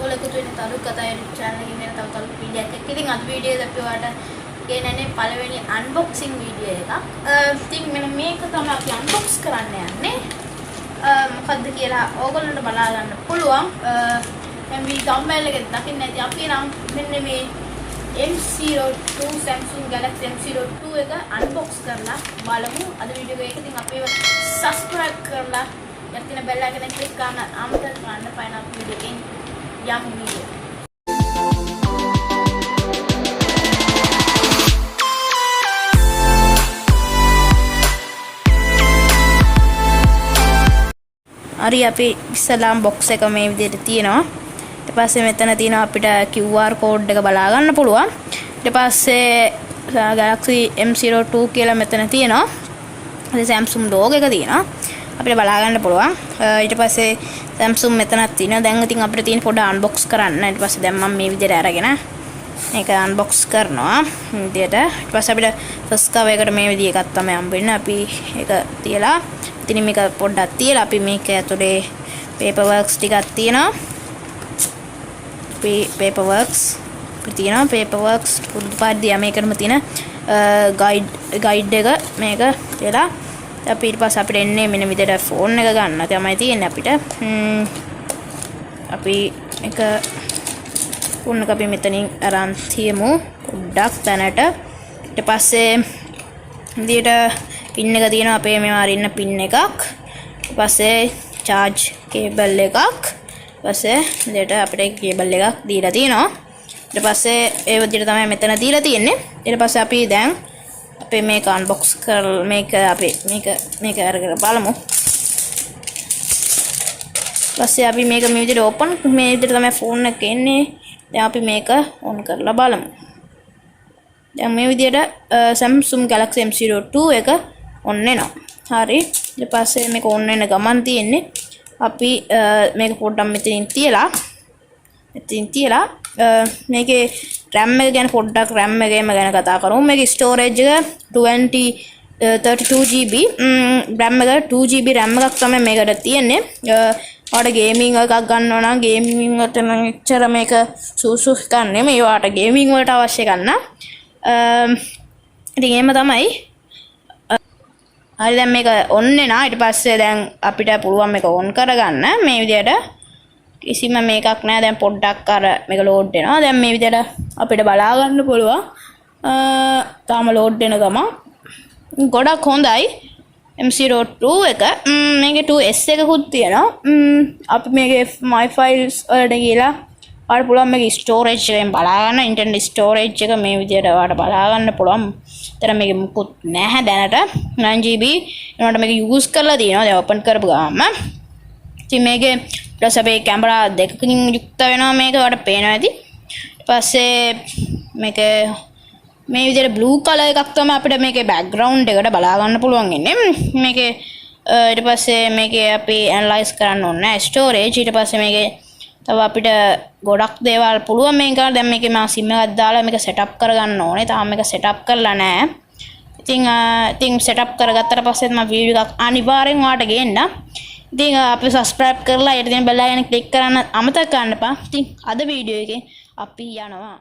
ඔයගොල්ලෝ එකතු වෙන තරු කතා YouTube channel එකකින් වෙන තව වීඩියෝ එකක්. ඉතින් අද වීඩියෝ එක අපි ඔයාලට ගෙනන්නේ පළවෙනි unboxing වීඩියෝ එකක්. ඉතින් මෙන්න මේක තමයි අපි unbox කරන්න යන්නේ. මොකද්ද කියලා ඕගොල්ලන්ට බලා ගන්න පුළුවන්. දැන් මේ thumbnail එකේ දකින්න ඇති අපි නම් මෙන්න මේ M02 Samsung Galaxy M02 එක unbox කරලා බලමු. අද වීඩියෝ එක ඉතින් අපිව subscribe කරලා යටින බෙල් එකෙන් ක්ලික් කරන්න අමතක කරන්න පයින් අපේ වීඩියෝ එකෙන් යමු වීඩියෝ. හරි අපි ඉස්සලාම් box එක මේ විදිහට තියෙනවා. ඊට පස්සේ මෙතන තියෙනවා අපිට QR code එක බලා ගන්න පුළුවන්. ඊට පස්සේ Galaxy M02 කියලා මෙතන තියෙනවා. ඒ Samsung logo එක තියෙනවා. අපිට බලා ගන්න පුළුවන්. ඊට පස්සේ Samsung මෙතනක් තියෙනවා. දැන් ඉතින් අපිට තියෙන පොඩ unbox කරන්න. ඊට පස්සේ දැන් මම මේ විදිහට අරගෙන මේක unbox කරනවා. විදිහට. ඊට පස්සේ අපිට first cover එකට මේ විදිහ එකක් තමයි හම්බ වෙන්නේ. අපි ඒක තියලා ඉතින් මේක පොඩ්ඩක් තියලා අපි මේක ඇතුලේ paperworks ටිකක් තියෙනවා. paperworks තියෙනවා. paperworks පුරුදු පාඩිය මේකටම තියෙන guide එක මේක තියලා අපි ඊට පස්සේ අපිට එන්නේ මෙන්න විදිහට ෆෝන් එක ගන්න තමයි තියෙන්නේ අපිට. අපි එක ෆෝන් එක අපි මෙතනින් අරන් තියමු පොඩ්ඩක් තැනට. ඊට පස්සේ විදිහට පින් එක තියෙනවා අපේ මේ අරින්න පින් එකක්. ඊට පස්සේ charge cable එකක්. ඊට පස්සේ විදිහට අපිට cable එකක් දීලා තියෙනවා. ඊට පස්සේ ඒ විදිහට තමයි මෙතන දීලා තියෙන්නේ. ඊට පස්සේ අපි දැන් අපේ මේක unbox කරලා මේක අපි මේක අරගෙන බලමු. ඊපස්සේ අපි මේක මේ විදිහට open මේ විදිහට තමයි ෆෝන් එක එන්නේ. දැන් අපි මේක on කරලා බලමු. දැන් මේ විදිහට Samsung Galaxy M02 එක on වෙනවා. හරි. ඊට පස්සේ මේක on වෙන ගමන් තියෙන්නේ අපි මේක පොඩ්ඩක් මෙතනින් තියලා මේකේ RAM එක ගැන පොඩ්ඩක් RAM එකේම ගැන කතා කරමු. මේකේ storage එක 32GB RAM එක 2GB RAM එකක් තමයි මේකට තියෙන්නේ. ඔයාලට gaming එකක් ගන්නවා නම් gaming වලට නම් එච්චර මේක සූසු ගන්න නෙමෙයි. ඔයාලට gaming වලට අවශ්‍ය ගන්න. ඉතින් එහෙම තමයි. හරි දැන් මේක on වෙනා. ඊට පස්සේ දැන් අපිට පුළුවන් මේක on කරගන්න මේ විදිහට. කිසිම මේකක් නැහැ. දැන් පොඩ්ඩක් අර මේක load වෙනවා. දැන් මේ විදිහට අපිට බලා ගන්න පුළුවන්. තාම load වෙන ගමන් ගොඩක් හොඳයි. M02 එක මේකේ 2S එකකුත් තියෙනවා. අපි මේකේ my files වලට ගිහලා ඔයාලට පුළුවන් මේකේ storage එකෙන් බලා ගන්න. internet storage එක මේ විදිහට ඔයාලට බලා ගන්න පුළුවන්. ඒතර මේකේ මුකුත් නැහැ දැනට. 9GB ඒනට මේක use කරලා තියෙනවා. දැන් open කරපු ගාම ඉතින් මේකේ ඊට අපේ කැමරා දෙකකින් යුක්ත වෙනවා මේක ඔයාලට පේනවා ඇති. ඊට පස්සේ මේක මේ විදිහට blue color එකක් තමයි අපිට මේකේ background එකට බලා ගන්න පුළුවන් ඉන්නේ. මේකේ ඊට පස්සේ මේකේ අපි analyze කරන්න ඕනේ storage. ඊට පස්සේ මේකේ තව අපිට ගොඩක් දේවල් පුළුවන් මේක කරලා. දැන් මේකේ මම SIM එකක් දාලා මේක setup කරගන්න ඕනේ. තාම මේක setup කරලා නැහැ. ඉතින් setup කරගත්තට පස්සේ මම වීඩියෝ එකක් අනිවාර්යෙන් ඔයාලට ගේන්න. ඉතින් අපි subscribe කරලා ඊට තියෙන බෙල් එකෙන් ක්ලික් කරන්න අමතක කරන්න එපා. ඉතින් අද වීඩියෝ එකේ අපි යනවා